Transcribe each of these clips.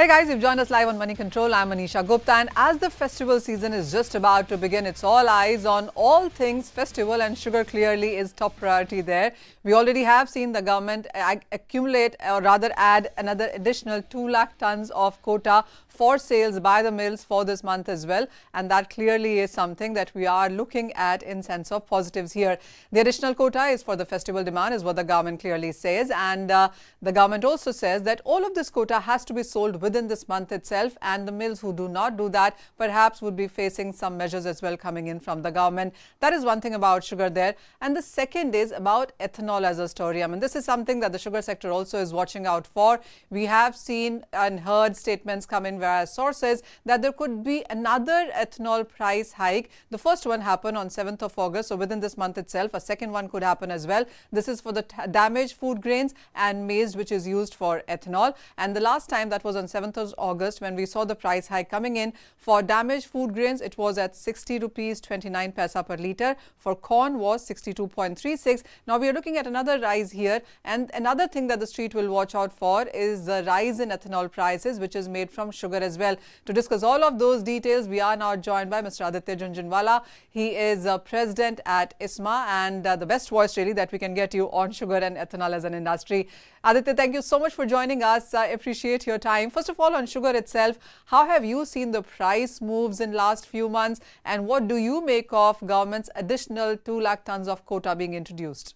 Hey guys, you've joined us live on Money Control. I'm Manisha Gupta, and as the festival season is just about to begin, it's all eyes on all things festival, and sugar clearly is top priority there. We already have seen the government accumulate, or rather add another additional 2 lakh tons of quota for sales by the mills for this month as well, and that clearly is something that we are looking at in sense of positives here. The additional quota is for the festival demand, is what the government clearly says, and the government also says that all of this quota has to be sold within this month itself, and the mills who do not do that perhaps would be facing some measures as well coming in from the government. That is one thing about sugar there. And the second is about ethanol as a story. I mean, this is something that the sugar sector also is watching out for. We have seen and heard statements come in via sources that there could be another ethanol price hike. The first one happened on 7th of August, so within this month itself. A second one could happen as well. This is for the damaged food grains and maize, which is used for ethanol. And the last time, that was on 7th of August, when we saw the price hike coming in for damaged food grains, it was at 60 rupees 29 paisa per litre. For corn was 62.36. Now we are looking at another rise here, and another thing that the street will watch out for is the rise in ethanol prices, which is made from sugar as well. To discuss all of those details, we are now joined by Mr. Aditya Jhunjhunwala. He is president at ISMA, and the best voice really that we can get you on sugar and ethanol as an industry. Aditya, thank you so much for joining us. I appreciate your time. First of all, on sugar itself, how have you seen the price moves in last few months, and what do you make of government's additional 2 lakh tons of quota being introduced?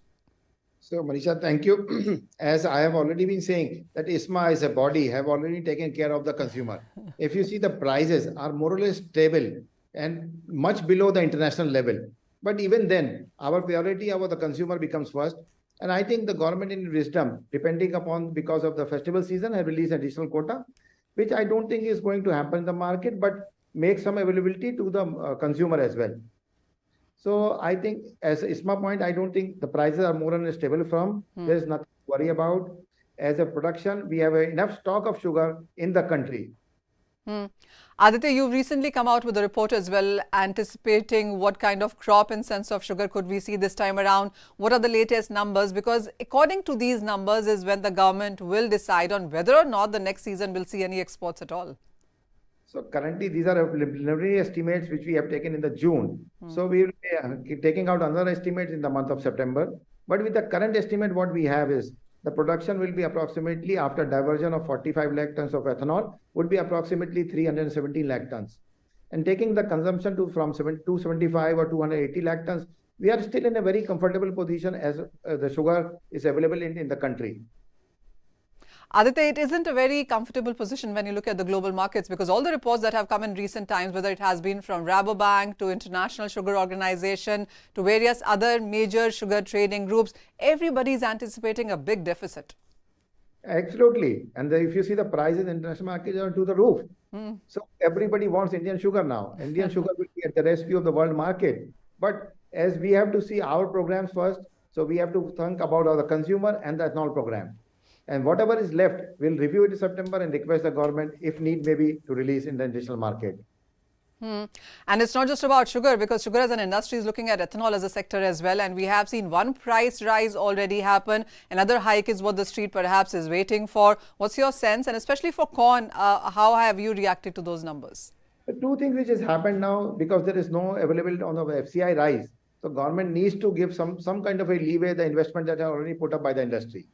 So, Manisha, thank you. As I have already been saying, that ISMA as a body have already taken care of the consumer. If you see, the prices are more or less stable and much below the international level. But even then, our priority over the consumer becomes first. And I think the government in wisdom, depending upon because of the festival season, have released additional quota, which I don't think is going to happen in the market, but make some availability to the consumer as well. So I think as ISMA point, I don't think the prices are more or less stable from. There's nothing to worry about. As a production, we have enough stock of sugar in the country. Aditya, you've recently come out with a report as well, anticipating what kind of crop in sense of sugar could we see this time around. What are the latest numbers? Because according to these numbers is when the government will decide on whether or not the next season will see any exports at all. So currently, these are preliminary estimates which we have taken in the June. So we will be taking out another estimates in the month of September. But with the current estimate, what we have is the production will be approximately, after diversion of 45 lakh tons of ethanol, would be approximately 317 lakh tons. And taking the consumption to from 275 or 280 lakh tons, we are still in a very comfortable position as the sugar is available in the country. Aditya, it isn't a very comfortable position when you look at the global markets, because all the reports that have come in recent times, whether it has been from Rabobank to International Sugar Organization to various other major sugar trading groups, everybody is anticipating a big deficit. Absolutely. And if you see the prices in international markets are to the roof. So everybody wants Indian sugar now. Indian sugar will be at the rescue of the world market. But as we have to see our programs first, so we have to think about the consumer and the ethanol program. And whatever is left, we'll review it in September and request the government, if need maybe, to release in the international market. And it's not just about sugar, because sugar as an industry is looking at ethanol as a sector as well. And we have seen one price rise already happen. Another hike is what the street perhaps is waiting for. What's your sense? And especially for corn, how have you reacted to those numbers? The two things which has happened now, because there is no availability on the FCI rise. So government needs to give some kind of a leeway the investment that are already put up by the industry.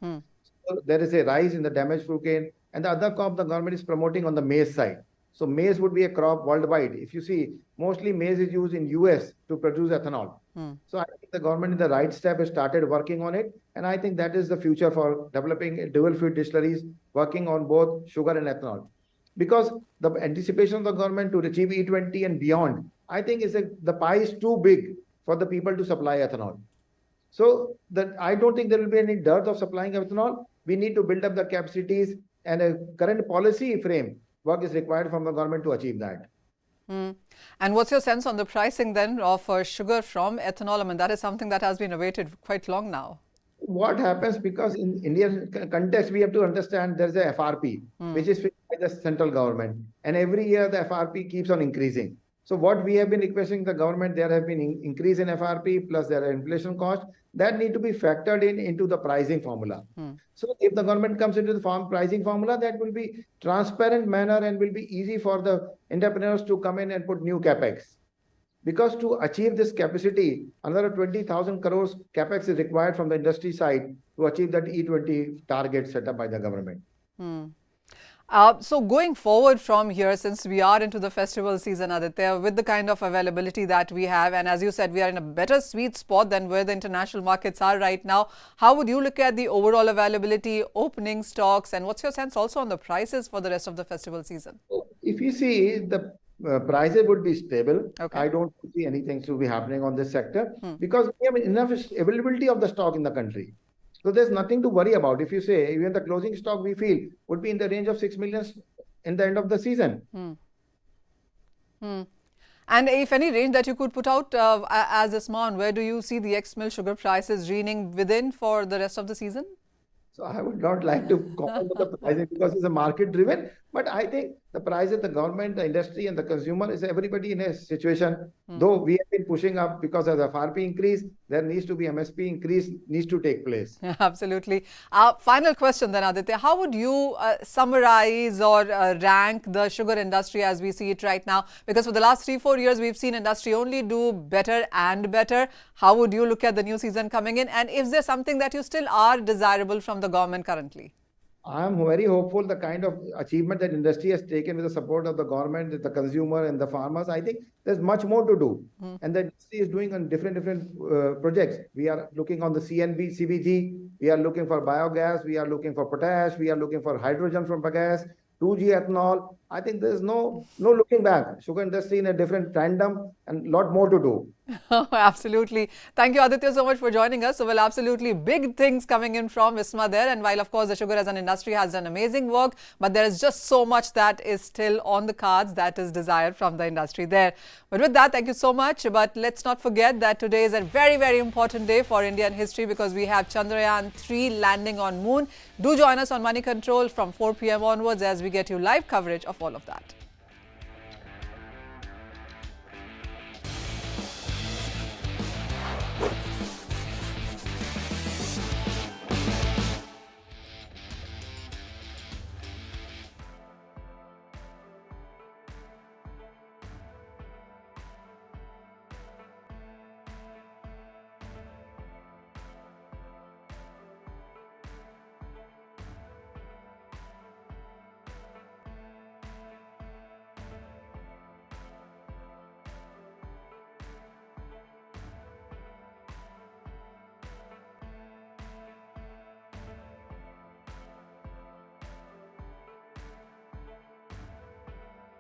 So there is a rise in the damaged fruit cane, and the other crop the government is promoting on the maize side. So maize would be a crop worldwide. If you see, mostly maize is used in US to produce ethanol. So I think the government in the right step has started working on it. And I think that is the future for developing dual feed distilleries, working on both sugar and ethanol. Because the anticipation of the government to achieve E20 and beyond, I think the pie is too big for the people to supply ethanol. So I don't think there will be any dearth of supplying ethanol. We need to build up the capacities, and a current policy frame work is required from the government to achieve that. And what's your sense on the pricing then of sugar from ethanol? I mean, that is something that has been awaited quite long now. What happens, because in Indian context, we have to understand there's a FRP, which is fixed by the central government. And every year the FRP keeps on increasing. So what we have been requesting the government, there have been increase in FRP plus there are inflation costs that need to be factored into the pricing formula. So if the government comes into the pricing formula, that will be transparent manner and will be easy for the entrepreneurs to come in and put new capex. Because to achieve this capacity, another 20,000 crores capex is required from the industry side to achieve that E20 target set up by the government. So going forward from here, since we are into the festival season, Aditya, with the kind of availability that we have, and as you said, we are in a better sweet spot than where the international markets are right now. How would you look at the overall availability, opening stocks, and what's your sense also on the prices for the rest of the festival season? If you see, the prices would be stable. Okay. I don't see anything to be happening on this sector because we have enough availability of the stock in the country. So there's nothing to worry about. If you say even the closing stock we feel would be in the range of 6 million in the end of the season. And if any range that you could put out as a small, where do you see the ex-mill sugar prices reigning within for the rest of the season? So I would not like to comment on the pricing because it's a market driven, but I think the prices, the government, the industry and the consumer is everybody in a situation, though we have been pushing up because of the FRP increase, there needs to be MSP increase needs to take place. Absolutely. Final question then, Aditya. How would you summarize or rank the sugar industry as we see it right now? Because for the last 3-4 years, we've seen industry only do better and better. How would you look at the new season coming in? And is there something that you still are desirable from the government currently? I am very hopeful the kind of achievement that industry has taken with the support of the government, the consumer and the farmers. I think there's much more to do. And the industry is doing on different projects. We are looking on the CNB, CBG. We are looking for biogas. We are looking for potash. We are looking for hydrogen from bagasse, 2G ethanol. I think there's no looking back. Sugar industry in a different tandem and a lot more to do. Absolutely. Thank you, Aditya, so much for joining us. So, well, absolutely big things coming in from ISMA there. And while, of course, the sugar as an industry has done amazing work, but there is just so much that is still on the cards that is desired from the industry there. But with that, thank you so much. But let's not forget that today is a very, very important day for Indian history because we have Chandrayaan-3 landing on moon. Do join us on Money Control from 4 p.m. onwards as we get you live coverage of all of that.